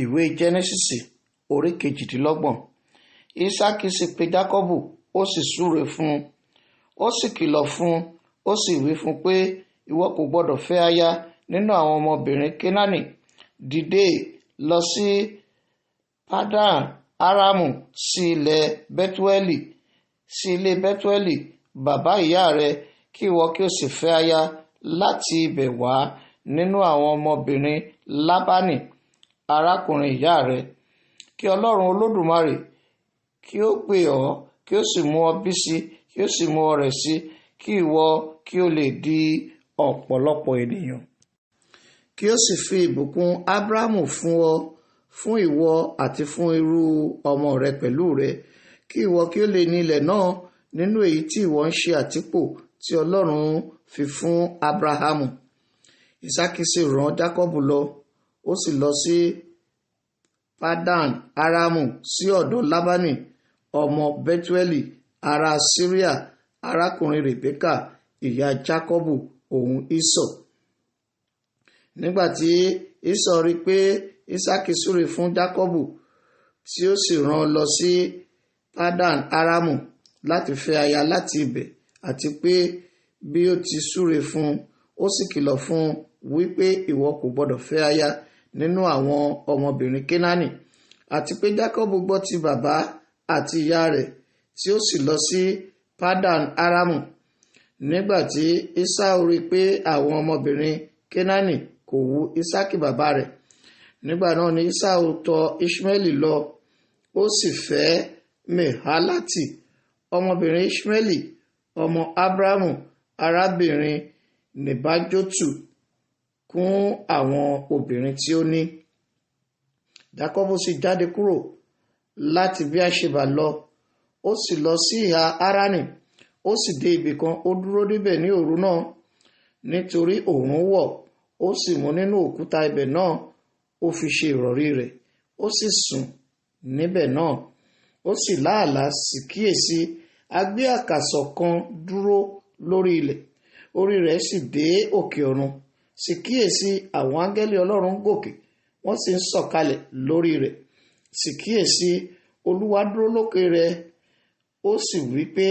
Ìwé Jẹ́nẹ́sísì orí 28. Ísákì sì pe Jákọ́bù, ó sì súre fún un, ó sì kìlọ̀ fún un, ó sì wí fún un pé, ìwọ kò gbọdọ̀ fẹ́ aya nínú àwọn ọmọbìnrin Kénáánì. Dìde lọ sí Padan Aramu sí ilé Bẹ́túélì bàbá ìyá rẹ, kí ìwọ kí o sì fẹ́ aya láti ibẹ̀ wá nínú àwọn ọmọbìnrin Lábánì arákùnrin ìyá rẹ. Kí Ọlọ́run Olódùmarè kí ó pè ọ́, kí ó sì mú ọ bí sí, kí ó sì mú ọ rẹ̀ sí, kí ìwọ kí o lè di ọ̀pọ̀lọpọ̀ ènìyàn. Kí ó sì fi ìbùkún Ábúráhámù fún ọ, fún ìwọ àti fún irú ọmọ rẹ pẹ̀lú rẹ, kí ìwọ kí ó lè ní ilẹ̀ náà nínú èyí tí ìwọ ń ṣe àtìpó tí Ọlọ́run fi fún Ábúráhámù. Ísákì sì rán Jákọ́bù lọ, ó sì lọ sí Padan Aramu sí ọ̀dọ̀ Lábánì ọmọ Bẹ́túélì ará Síríà, arákùnrin Rèbékà ìyá Jákọ́bù òun Ísọ̀. Nígbà tí Ísọ̀ rí pé Ísákì súre fún Jákọ́bù, tí ó sì rán lọ sí Padan Aramu láti fẹ́ aya láti ibẹ̀, àti pé bí ó ti súre fún, ó sì kìlọ̀ fún wípé ìwọ kò gbọdọ̀ fẹ́ aya nínú àwọn ọmọbìnrin Kénáánì, àti pé Jákọ́bù gbọ́ ti bàbá àti ìyá rẹ̀, tí ó sì lọ sí Padan Aramu. Nígbà tí Ísáù rí pé àwọn ọmọbìnrin Kénáánì kò wu Ísákì bàbá rẹ̀, nígbà náà ni Ísáù tọ̀ Iṣmaeli lọ, ó sì fẹ́ Mehalati ọmọbìnrin Iṣmaeli ọmọ Abrahamu arábìnrin Nebajotu kún àwọn obìnrin tí ó ní. Jákọ́bù sì jáde kúrò láti Bíáṣebà lọ, ó sì lọ sí ìhà Háránì, ó sì dé ibì kan, ó dúró níbẹ̀ ní òru náà, nítorí òòrùn wọ̀, ó sì mú nínú òkúta ibẹ̀ náà, ó fi ṣe ìrọ̀rí rẹ̀, ó sì sùn níbẹ̀ náà. Ó sì láàlá, sì kíyèsí, a gbé àkàsọ̀ kan dúró lórí ilẹ̀, orí rẹ̀ sì dé òkè ọ̀run. Sì kíyèsí, àwọn áńgẹ́lì Ọlọ́run gòkè, wọ́n sì ń sọ̀kalẹ̀ lórí rẹ̀. Sì kíyèsí, Olúwa dúró lókè rẹ̀, ó sì wí pé,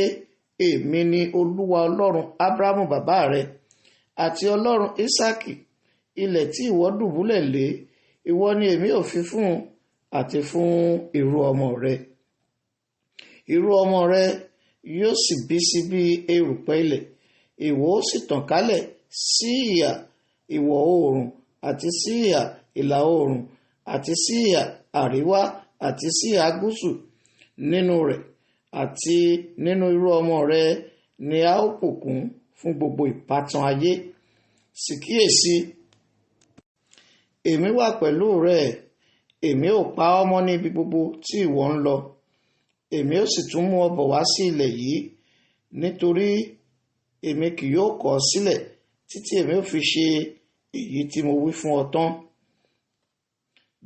èmi ni Olúwa Ọlọ́run Ábúráhámù bàbá rẹ, àti Ọlọ́run Ísákì. Ilẹ̀ tí ìwọ dùbúlẹ̀ lé, ìwọ ni èmi ò fi fún un, àti fún irú ọmọ rẹ. Irú ọmọ rẹ yóò sì bí sí bí erùpẹ̀ ilẹ̀, ìwọ ó sì tàn kálẹ̀ sí ìhà ìwọ̀ oòrùn, àti sí ìhà ìlà oòrùn, àti sí ìhà àríwá, àti sí ìhà gúúsù. Nínú rẹ̀ àti nínú irú ọmọ rẹ ni a ó bùkún fún gbogbo ìbátan ayé. Sì kíyèsí, èmi wà pẹ̀lú rẹ, èmi ò pa ọ́ mọ́ níbi gbogbo tí ìwọ ń lọ. Èmi ó sì tún mú ọ bọ̀ wá sí ilẹ̀ yìí, nítorí èmi kì yóò kọ̀ ọ́ sílẹ̀ títí èmi ó fi ṣe èyí tí mo wí fún ọ tán.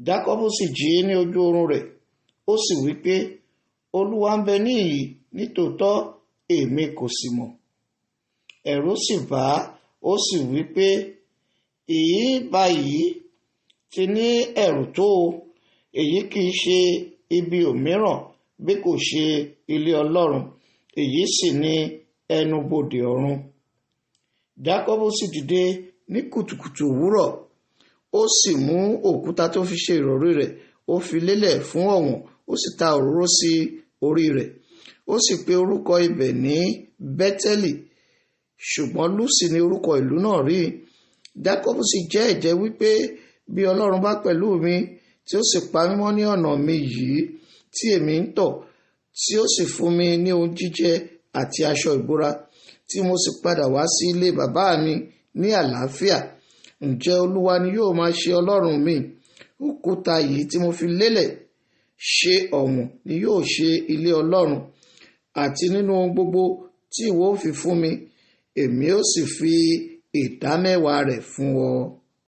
Jákọ́bù sì jí ní ojú oorun rẹ̀, ó sì wí pé, Olúwa ń bẹ níhìn-ín, nítòótọ́ èmi kò sì mọ̀. Ẹ̀rù sì bà á, ó sì wí pé, èyí báyìí ti ní ẹ̀rù tó o, èyí kì í ṣe ibi òmíràn bí kò ṣe ilé Ọlọ́run, èyí sì ni ẹnubodè ọ̀run. Jákọ́bù sì dìde ní kùtùkùtù òwúrọ̀, ó sì mú òkúta tó fi ṣe ìrọ̀rí rẹ̀, ó fi lélẹ̀ fún ọ̀wọ̀n, ó sì ta òróró sí orí rẹ̀. Ó sì pe orúkọ ibẹ̀ ní Bẹ́tẹ́lì, ṣùgbọ́n Lúsì ni orúkọ ìlú náà rí. Jákọ́bù sì jẹ́ ẹ̀jẹ́ wípé, bí Ọlọ́run bá pẹ̀lú mi, tí ó sì pa mí mọ́ ní ọ̀nà mi yìí tí èmi ń tọ̀, tí ó sì fún mi ní ohun jíjẹ àti aṣọ ìbora, tí mo sì padà wá sí ilé bàbá mi ní àlàáfíà, ǹjẹ́ Olúwa ni yóò máa ṣe Ọlọ́run mi? Òkúta yìí tí mo fi lélẹ̀ ṣe ọ̀wọ̀n ni yóò ṣe ilé Ọlọ́run. Àti nínú ohun gbogbo tí ìwọ ó fi fún mi, èmi ó sì fi ìdámẹ́wàá rẹ̀ fún ọ.